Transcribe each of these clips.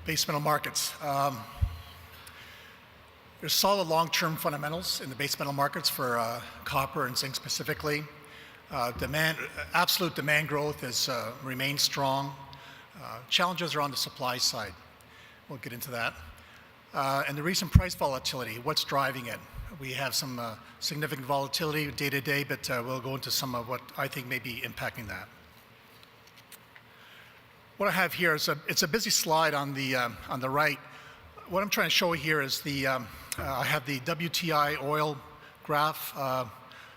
Base metal markets. There's solid long-term fundamentals in the base metal markets for copper and zinc specifically. Absolute demand growth has remained strong. Challenges are on the supply side. We'll get into that. And the recent price volatility, what's driving it? We have some significant volatility day to day, but we'll go into some of what I think may be impacting that. What I have here is it's a busy slide on the right. What I'm trying to show here is I have the Wti Oil Graph,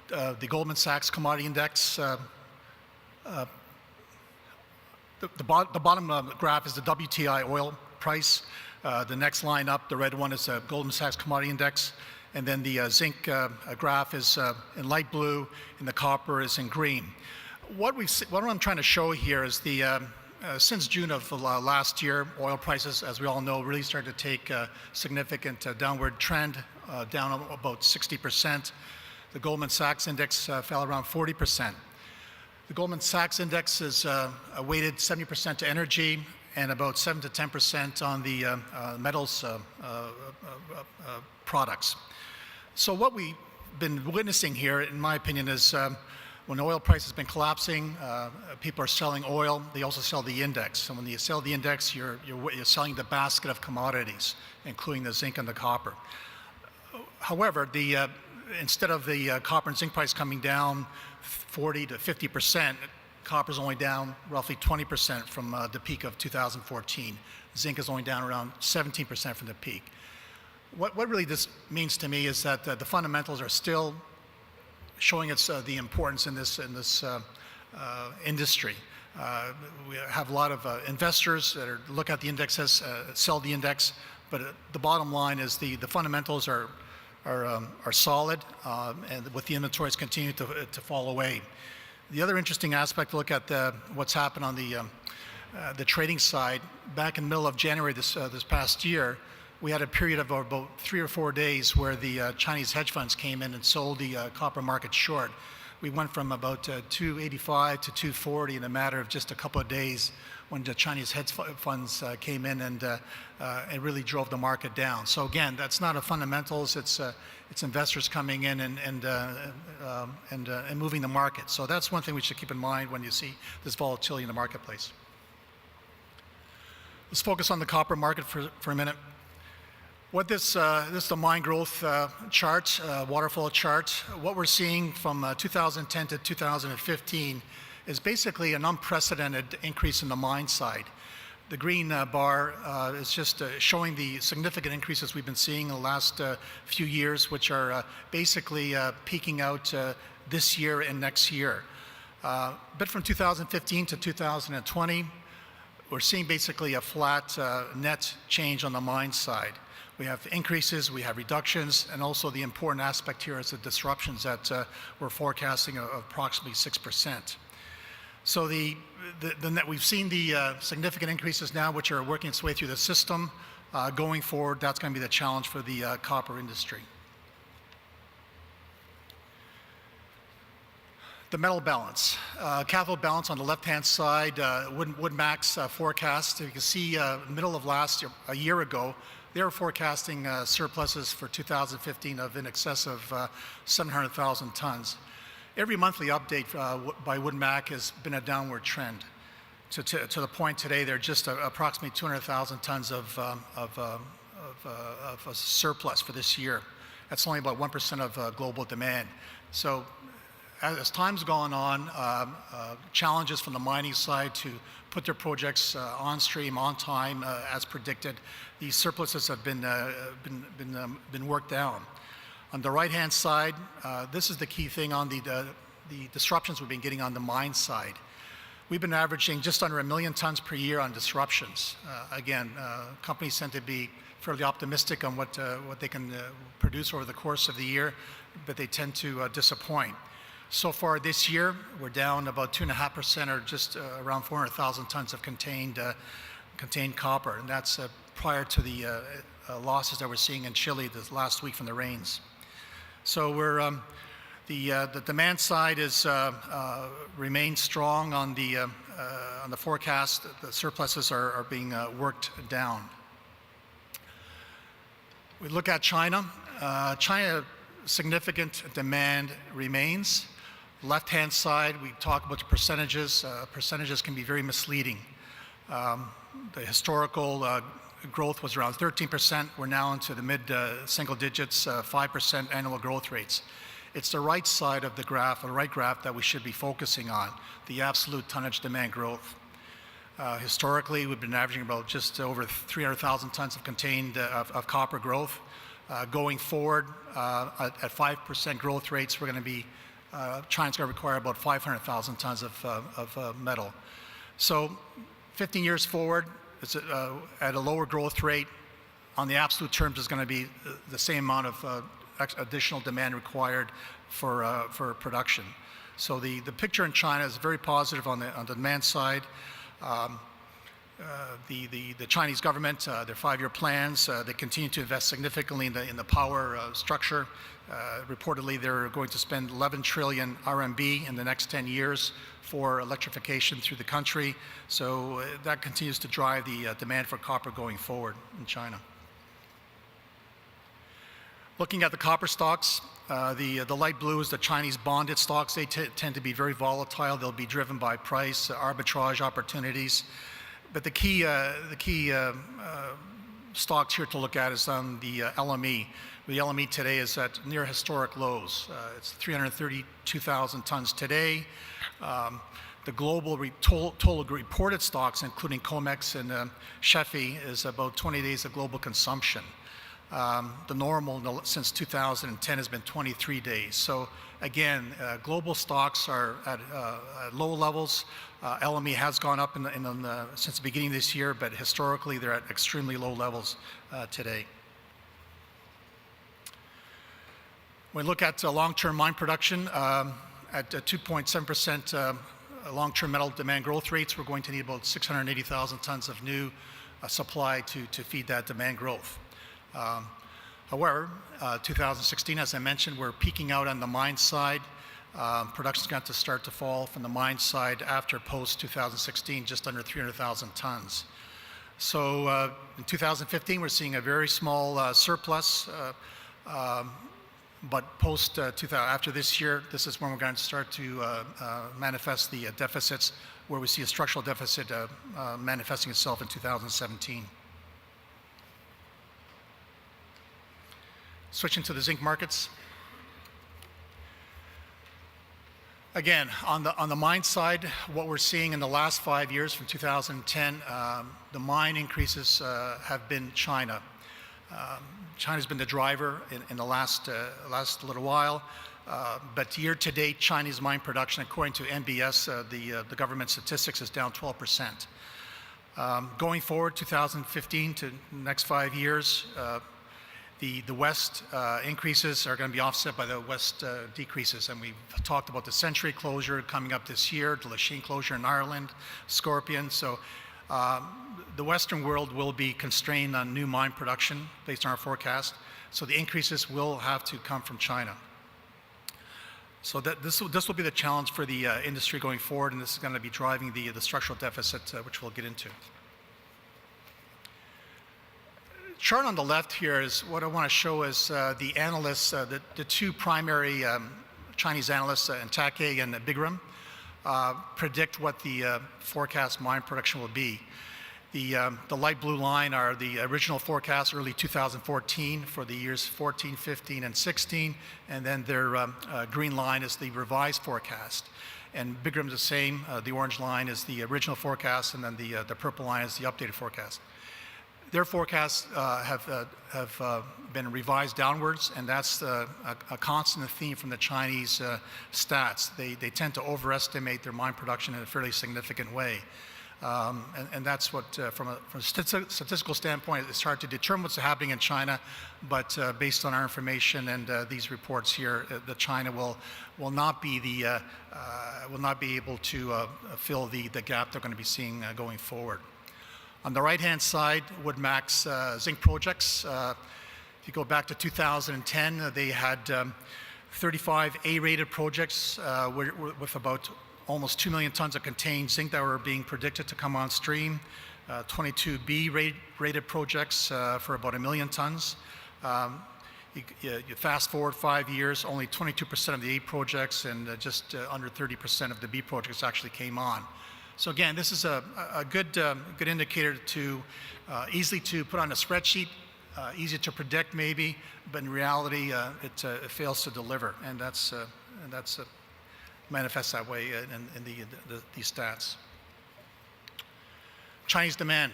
the Goldman Sachs Commodity Index. The bottom graph is the Wti oil price. The next line up, the red one, is the Goldman Sachs Commodity Index. And then the zinc graph is in light blue, and the copper is in green. What I'm trying to show here is since June of last year, oil prices, as we all know, really started to take a significant downward trend, down about 60%. The Goldman Sachs index fell around 40%. The Goldman Sachs index is weighted 70% to energy and about 7 to 10% on the metals products. So what we've been witnessing here, in my opinion, is when oil price has been collapsing, people are selling oil. They also sell the index. And when you sell the index, you're selling the basket of commodities, including the zinc and the copper. However, instead of the copper and zinc price coming down 40 to 50%, copper is only down roughly 20% from the peak of 2014. Zinc is only down around 17% from the peak. What really this means to me is that the fundamentals are still showing the importance in this industry. We have a lot of investors that look at the indexes, sell the index, but the bottom line is the fundamentals are solid, and with the inventories continue to fall away. The other interesting aspect to look at what's happened on the trading side. Back in the middle of January this past year, we had a period of about 3 or 4 days where the Chinese hedge funds came in and sold the copper market short. We went from about 285 to 240 in a matter of just a couple of days when the Chinese hedge funds came in and really drove the market down. So again, that's not a fundamentals. It's investors coming in and moving the market. So that's one thing we should keep in mind when you see this volatility in the marketplace. Let's focus on the copper market for a minute. This is the mine growth chart, waterfall chart. What we're seeing from 2010 to 2015 is basically an unprecedented increase in the mine side. The green bar is just showing the significant increases we've been seeing in the last few years, which are basically peaking out this year and next year. But from 2015 to 2020, we're seeing basically a flat net change on the mine side. We have increases, we have reductions, and also the important aspect here is the disruptions that we're forecasting of approximately 6%. So we've seen the significant increases now, which are working its way through the system. Going forward, that's going to be the challenge for the copper industry. The metal balance. Cathode balance on the left-hand side, Wood-Mac's forecast. You can see middle of last year, a year ago, they were forecasting surpluses for 2015 of in excess of 700,000 tons. Every monthly update by Wood-Mac has been a downward trend. To the point today, they're just approximately 200,000 tons of a surplus for this year. That's only about 1% of global demand. So as time's gone on, challenges from the mining side to put their projects on stream, on time, as predicted. These surpluses have been worked down. On the right-hand side, this is the key thing on the disruptions we've been getting on the mine side. We've been averaging just under 1 million tons per year on disruptions. Again, companies tend to be fairly optimistic on what they can produce over the course of the year, but they tend to disappoint. So far this year, we're down about 2.5%, or just around 400,000 tons of contained copper, and that's prior to the losses that we're seeing in Chile this last week from the rains. So the demand side is remains strong on the forecast. The surpluses are being worked down. We look at China. China, significant demand remains. Left-hand side, we talk about the percentages. Percentages can be very misleading. The historical growth was around 13%. We're now into the mid-single digits, 5% annual growth rates. It's the right side of the graph, or the right graph, that we should be focusing on, the absolute tonnage demand growth. Historically, we've been averaging about just over 300,000 tons of contained of copper growth. Going forward, at 5% growth rates, we're going to be China's going to require about 500,000 tons of metal. So 15 years forward, it's at a lower growth rate. On the absolute terms, is going to be the same amount of additional demand required for production. So the picture in China is very positive on the demand side. The Chinese government, their 5-year plans, they continue to invest significantly in the power structure. Reportedly, they're going to spend 11 trillion RMB in the next 10 years for electrification through the country. So that continues to drive the demand for copper going forward in China. Looking at the copper stocks, the light blue is the Chinese bonded stocks. They tend to be very volatile. They'll be driven by price, arbitrage opportunities. But the key stocks here to look at is on the LME. The LME today is at near historic lows. It's 332,000 tons today. The global total reported stocks, including COMEX and SHFE, is about 20 days of global consumption. The normal since 2010 has been 23 days. So again, global stocks are at low levels. LME has gone up since the beginning of this year, but historically they're at extremely low levels today. When we look at long-term mine production, at 2.7% long-term metal demand growth rates, we're going to need about 680,000 tons of new supply to feed that demand growth. However, 2016, as I mentioned, we're peaking out on the mine side. Production's got to start to fall from the mine side after post-2016, just under 300,000 tons. So in 2015, we're seeing a very small surplus, but after this year, this is when we're going to start to manifest the deficits, where we see a structural deficit manifesting itself in 2017. Switching to the zinc markets. Again, on the mine side, what we're seeing in the last 5 years from 2010, the mine increases have been China. China's been the driver in the last little while, but year to date, Chinese mine production, according to NBS, the government statistics, is down 12%. Going forward, 2015 to the next 5 years, the West increases are going to be offset by the West decreases. And we've talked about the Century closure coming up this year, the Lachine closure in Ireland, Scorpion. So the Western world will be constrained on new mine production based on our forecast. So the increases will have to come from China. So this will be the challenge for the industry going forward, and this is going to be driving the structural deficit, which we'll get into. Chart on the left here is what I want to show is the analysts, the two primary Chinese analysts, Teck and Bigram, predict what the forecast mine production will be. The light blue line are the original forecast, early 2014, for the years 14, 15, and 16, and then their green line is the revised forecast. And Bigram's the same. The orange line is the original forecast, and then the purple line is the updated forecast. Their forecasts have been revised downwards, and that's a constant theme from the Chinese stats. They tend to overestimate their mine production in a fairly significant way. And that's what, from a statistical standpoint, it's hard to determine what's happening in China, but based on our information and these reports here, that China will not be able to fill the gap they're going to be seeing going forward. On the right-hand side, Woodmac's zinc projects. If you go back to 2010, they had 35 A-rated projects with about almost 2 million tons of contained zinc that were being predicted to come on stream. 22 B-rated projects for about 1 million tons. You fast forward 5 years, only 22% of the A projects and just under 30% of the B projects actually came on. So again, this is a good indicator to easily to put on a spreadsheet, easy to predict maybe, but in reality it fails to deliver, and that's manifests that way in these stats. Chinese demand.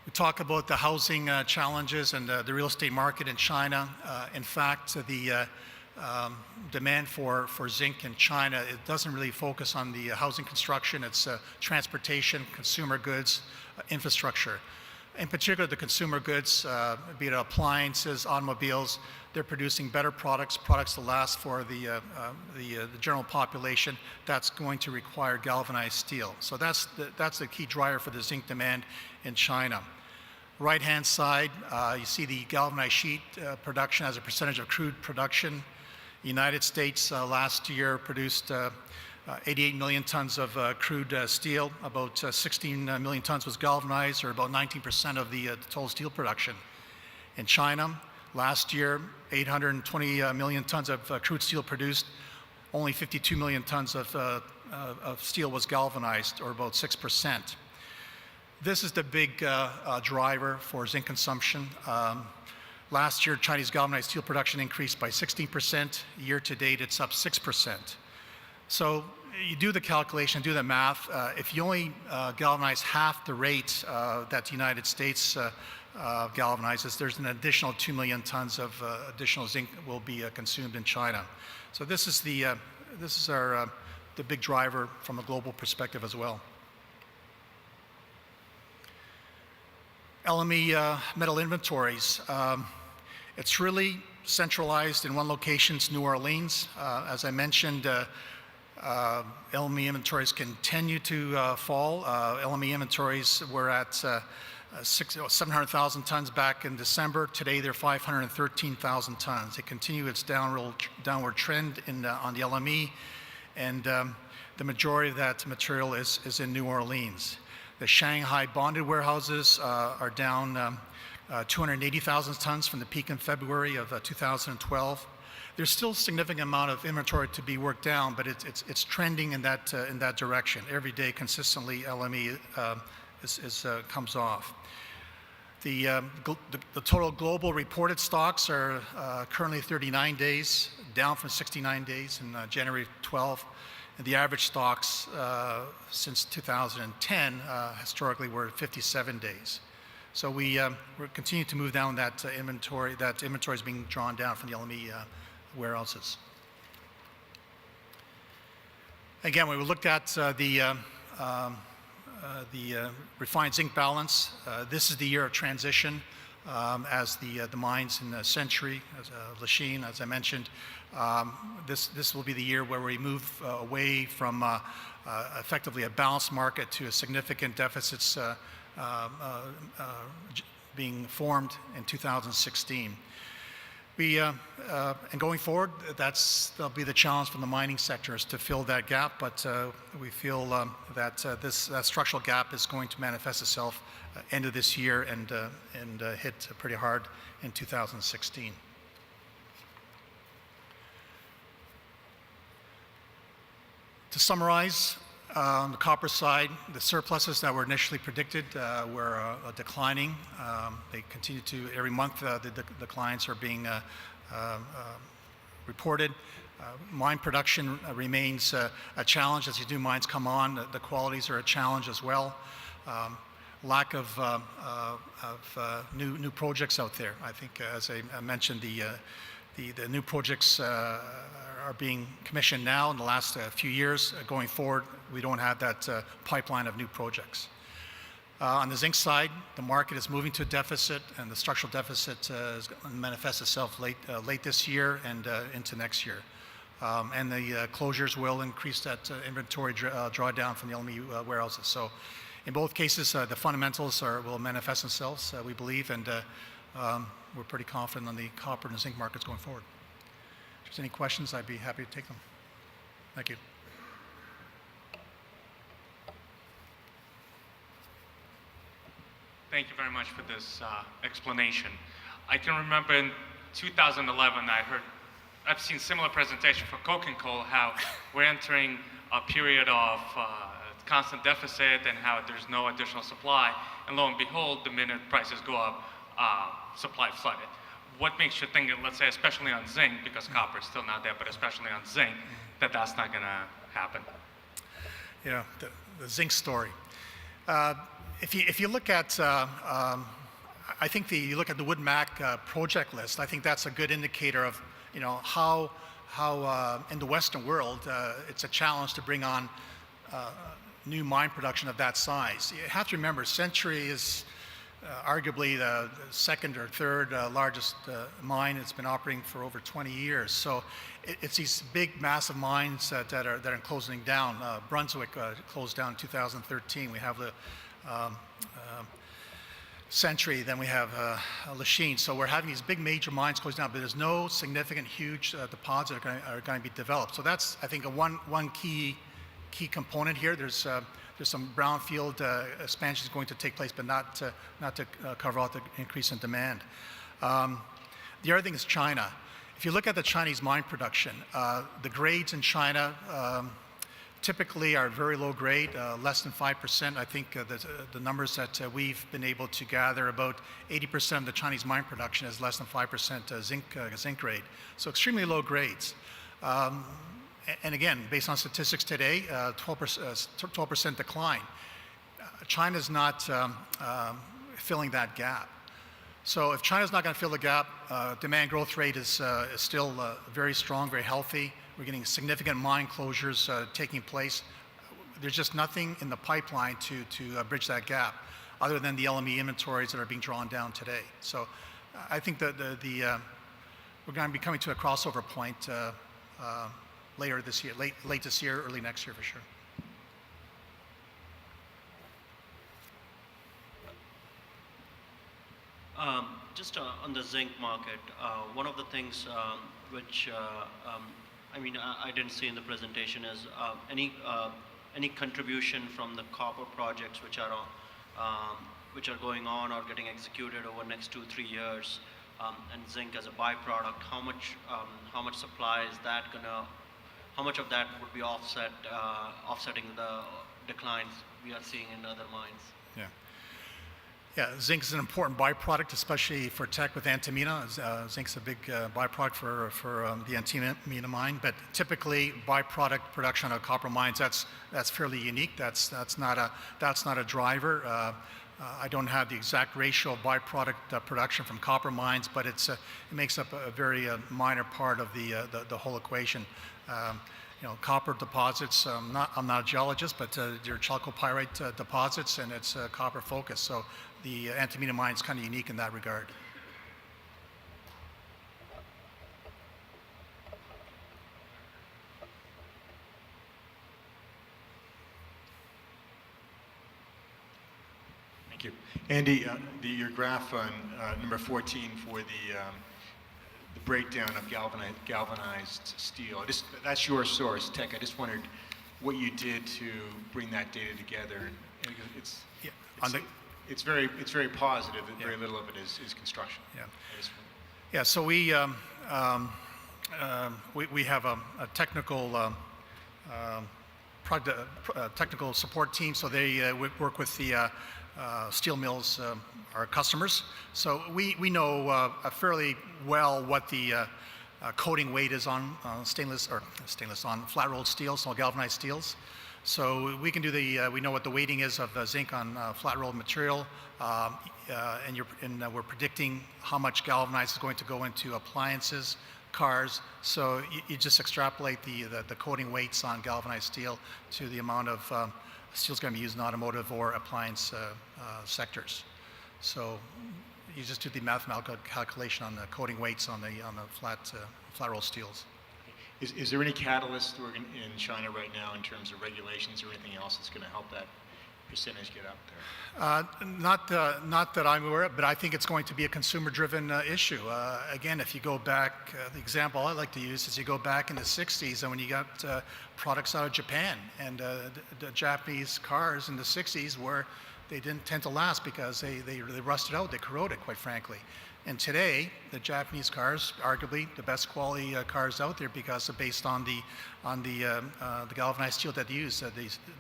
We talk about the housing challenges and the real estate market in China. In fact, the demand for zinc in China, it doesn't really focus on the housing construction. It's transportation, consumer goods, infrastructure. In particular, the consumer goods, be it appliances, automobiles, they're producing better products that last for the general population. That's going to require galvanized steel. So that's the key driver for the zinc demand in China. Right-hand side, you see the galvanized sheet production as a percentage of crude production. United States last year produced 88 million tons of crude steel. About 16 million tons was galvanized, or about 19% of the total steel production. In China, last year, 820 million tons of crude steel produced. Only 52 million tons of steel was galvanized, or about 6%. This is the big driver for zinc consumption. Last year, Chinese galvanized steel production increased by 16%. Year to date, it's up 6%. So you do the calculation, do the math. If you only galvanize half the rate that the United States galvanizes, there's an additional 2 million tons of additional zinc will be consumed in China. So this is the big driver from a global perspective as well. LME metal inventories. It's really centralized in one location, it's New Orleans. As I mentioned, LME inventories continue to fall. LME inventories were at 700,000 tons back in December. Today they're 513,000 tons. They continue its downward trend on the LME, and the majority of that material is in New Orleans. The Shanghai bonded warehouses are down 280,000 tons from the peak in February of 2012. There's still a significant amount of inventory to be worked down, but it's trending in that direction. Every day, consistently, LME comes off. The total global reported stocks are currently 39 days, down from 69 days in January 12. And the average stocks since 2010 historically were 57 days. So we're continuing to move down that inventory. That inventory is being drawn down from the LME warehouses. Again, when we looked at the refined zinc balance, this is the year of transition as the mines in Century, as Lachine, as I mentioned. This will be the year where we move away from effectively a balanced market to a significant deficits being formed in 2016. And going forward, that'll be the challenge from the mining sector, is to fill that gap, but we feel that that structural gap is going to manifest itself end of this year and hit pretty hard in 2016. To summarize, on the copper side, the surpluses that were initially predicted were declining. They continue to, every month, the declines are being reported. Mine production remains a challenge as these new mines come on. The qualities are a challenge as well. Lack of new projects out there. I think, as I mentioned, the new projects are being commissioned now in the last few years. Going forward, we don't have that pipeline of new projects. On the zinc side, the market is moving to a deficit, and the structural deficit is going to manifest itself late this year and into next year. And the closures will increase that inventory drawdown from the LME warehouses. So in both cases, the fundamentals will manifest themselves, we believe, and we're pretty confident on the copper and the zinc markets going forward. If there's any questions, I'd be happy to take them. Thank you. Thank you very much for this explanation. I can remember in 2011, I've seen similar presentation for coke and coal, how we're entering a period of constant deficit and how there's no additional supply. And lo and behold, the minute prices go up, supply flooded. What makes you think, let's say, especially on zinc, because copper is still not there, but especially on zinc, that that's not going to happen? Yeah, the zinc story. If you look at, I think you look at the Wood Mac project list, I think that's a good indicator of, how in the Western world it's a challenge to bring on new mine production of that size. You have to remember, Century is arguably the second or third largest mine. It's been operating for over 20 years. So it's these big, massive mines that are closing down. Brunswick closed down in 2013. We have the Century, then we have Lachine. So we're having these big major mines closed down, but there's no significant, huge deposits are going to be developed. So that's, I think, one key component here. There's some brownfield expansions going to take place, but not to cover out the increase in demand. The other thing is China. If you look at the Chinese mine production, the grades in China typically are very low grade, less than 5%. I think the numbers that we've been able to gather, about 80% of the Chinese mine production is less than 5% zinc grade. So extremely low grades. And again, based on statistics today, 12% decline. China's not filling that gap. So if China's not going to fill the gap, demand growth rate is still very strong, very healthy. We're getting significant mine closures taking place. There's just nothing in the pipeline to bridge that gap, other than the LME inventories that are being drawn down today. So I think that we're going to be coming to a crossover point later this year, late this year, early next year for sure. Just on the zinc market, one of the things which I didn't see in the presentation is any contribution from the copper projects which are going on or getting executed over the next 2-3 years, and zinc as a byproduct. How much supply is that gonna? How much of that would be offsetting the declines we are seeing in other mines? Yeah, zinc is an important byproduct, especially for Teck with antimina. Zinc's a big byproduct for the antimina mine, but typically byproduct production of copper mines, that's fairly unique. That's not a driver. I don't have the exact ratio of byproduct production from copper mines, but it makes up a very minor part of the whole equation. Copper deposits, I'm not a geologist, but they're chalcopyrite deposits, and it's copper focused. So the antimina mine is kind of unique in that regard. Thank you. Andy, your graph on number 14 for the breakdown of galvanized steel. That's your source, Teck. I just wondered what you did to bring that data together. And it's very positive. Yeah. Very little of it is construction. Yeah. So we have a technical technical support team. So they work with the steel mills, our customers. So we know fairly well what the coating weight is on on flat rolled steel, so galvanized steels. So we can do we know what the weighting is of zinc on flat rolled material, and we're predicting how much galvanized is going to go into appliances, cars. So you just extrapolate the coating weights on galvanized steel to the amount of steel is going to be used in automotive or appliance sectors. So you just do the mathematical calculation on the coating weights on the flat roll steels. Is there any catalyst in China right now in terms of regulations or anything else that's going to help that percentage get up there? Not that I'm aware of, but I think it's going to be a consumer-driven issue. Again, if you go back, the example I like to use is you go back in the 60s and when you got products out of Japan, and the Japanese cars in the 60s were they didn't tend to last because they rusted out, they corroded, quite frankly. And today, the Japanese cars, arguably the best quality cars out there because they're based on the galvanized steel that they use.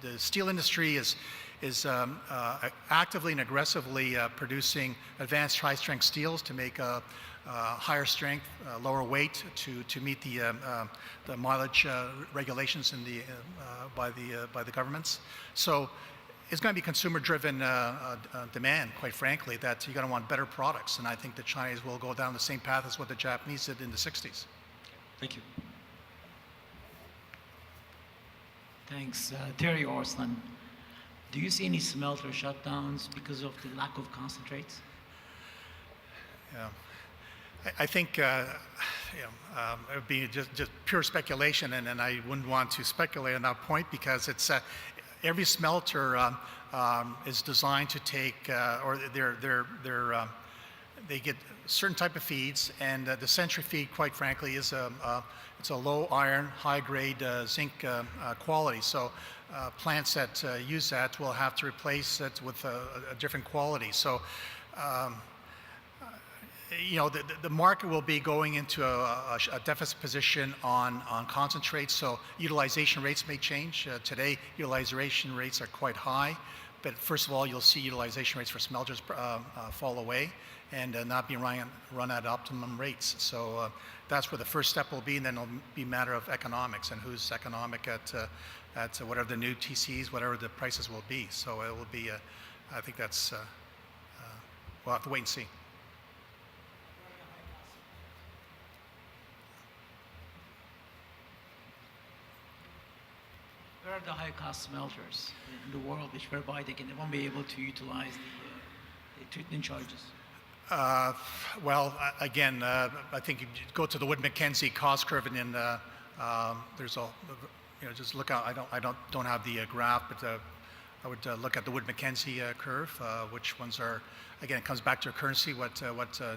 The steel industry is actively and aggressively producing advanced high-strength steels to make higher strength, lower weight to meet the mileage regulations by the governments. So it's going to be consumer-driven demand, quite frankly, that you're going to want better products. And I think the Chinese will go down the same path as what the Japanese did in the 60s. Thank you. Thanks. Terry Orsland. Do you see any smelter shutdowns because of the lack of concentrates? Yeah. I think it would be just pure speculation, and I wouldn't want to speculate on that point because it's every smelter is designed to take, or they get certain type of feeds, and the Century feed, quite frankly, is it's a low iron, high grade zinc quality. So plants that use that will have to replace it with a different quality. So. The market will be going into a deficit position on concentrates, so utilization rates may change. Today, utilization rates are quite high, but first of all, you'll see utilization rates for smelters fall away and not be run at optimum rates. So that's where the first step will be, and then it'll be a matter of economics and who's economic at whatever the new TCs, whatever the prices will be. So it will be, I think that's, we'll have to wait and see. Where are the high-cost smelters in the world whereby they won't be able to utilize the treatment charges? Again, I think you go to the Wood Mackenzie cost curve, and then there's a, just look out. I don't have the graph, but I would look at the Wood Mackenzie curve. Which ones are? Again, it comes back to currency. What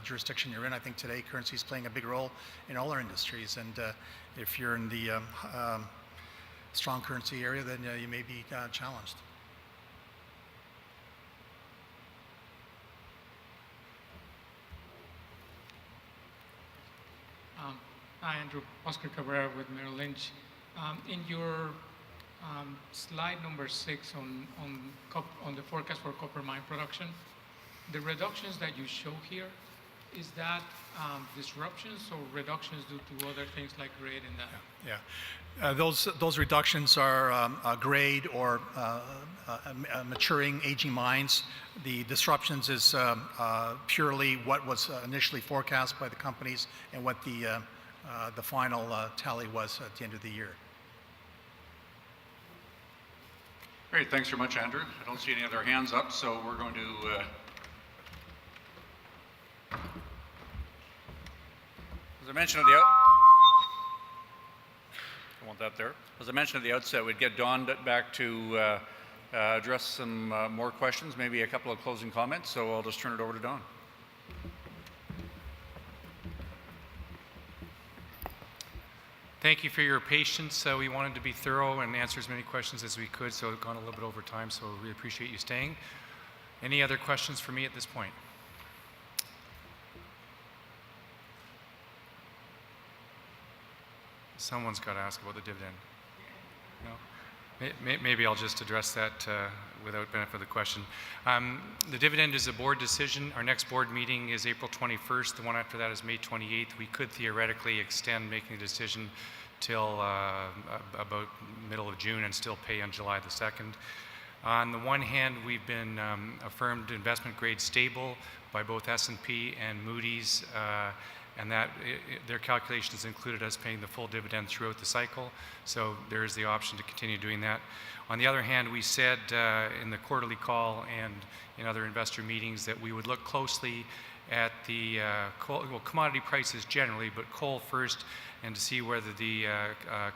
jurisdiction you're in. I think today currency is playing a big role in all our industries, and if you're in the strong currency area, then you may be challenged. Hi, Andrew. Oscar Cabrera with Merrill Lynch. In your slide number 6 on the forecast for copper mine production, the reductions that you show here, is that disruptions or reductions due to other things like grade and that? Yeah. Those reductions are grade or maturing, aging mines. The disruptions is purely what was initially forecast by the companies and what the final tally was at the end of the year. Great, thanks very much, Andrew. I don't see any other hands up, so we're going to as I mentioned at the I want that there. As I mentioned at the outset, we'd get Don back to address some more questions, maybe a couple of closing comments, so I'll just turn it over to Don. Thank you for your patience. We wanted to be thorough and answer as many questions as we could, so we've gone a little bit over time, so we appreciate you staying. Any other questions for me at this point? Someone's got to ask about the dividend. No? Maybe I'll just address that without benefit of the question. The dividend is a board decision. Our next board meeting is April 21st. The one after that is May 28th. We could theoretically extend making a decision till about middle of June and still pay on July the 2nd. On the one hand, we've been affirmed investment grade stable by both S&P and Moody's, and that their calculations included us paying the full dividend throughout the cycle, so there is the option to continue doing that. On the other hand, we said in the quarterly call and in other investor meetings that we would look closely at the commodity prices generally, but coal first, and to see whether the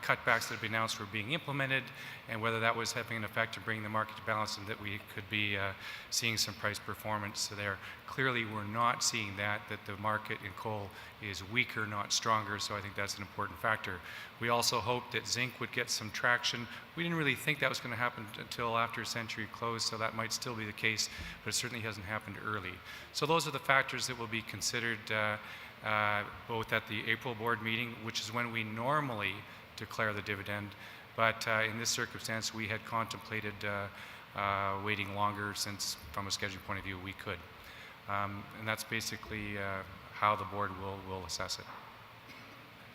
cutbacks that have been announced were being implemented and whether that was having an effect in bringing the market to balance and that we could be seeing some price performance there. Clearly, we're not seeing that the market in coal is weaker, not stronger, so I think that's an important factor. We also hoped that zinc would get some traction. We didn't really think that was going to happen until after Century closed, so that might still be the case, but it certainly hasn't happened early. So those are the factors that will be considered both at the April board meeting, which is when we normally declare the dividend, but in this circumstance we had contemplated waiting longer, since from a scheduling point of view we could. And that's basically how the board will assess it.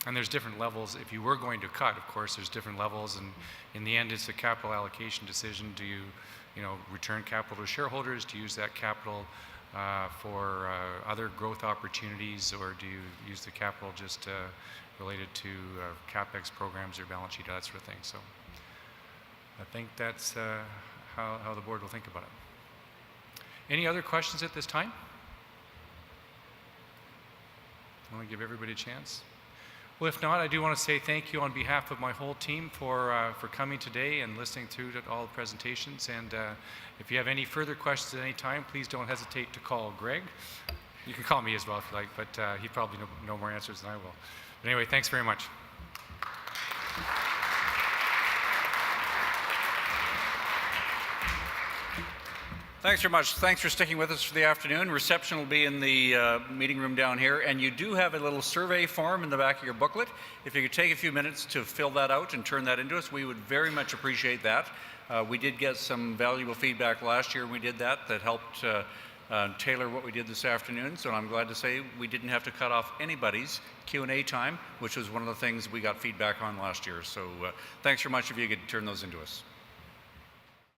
And there's different levels. If you were going to cut, of course, there's different levels, and in the end it's a capital allocation decision. Do you return capital to shareholders? Do you use that capital for other growth opportunities, or do you use the capital just related to CapEx programs or balance sheet, that sort of thing? So I think that's how the board will think about it. Any other questions at this time? I want to give everybody a chance. Well, if not, I do want to say thank you on behalf of my whole team for coming today and listening to all the presentations. And if you have any further questions at any time, please don't hesitate to call Greg. You can call me as well if you like, but he probably know more answers than I will. But anyway, thanks very much. Thanks very much. Thanks for sticking with us for the afternoon. Reception will be in the meeting room down here, and you do have a little survey form in the back of your booklet. If you could take a few minutes to fill that out and turn that into us, we would very much appreciate that. We did get some valuable feedback last year when we did that helped tailor what we did this afternoon, so I'm glad to say we didn't have to cut off anybody's Q&A time, which was one of the things we got feedback on last year. So thanks very much if you could turn those into us.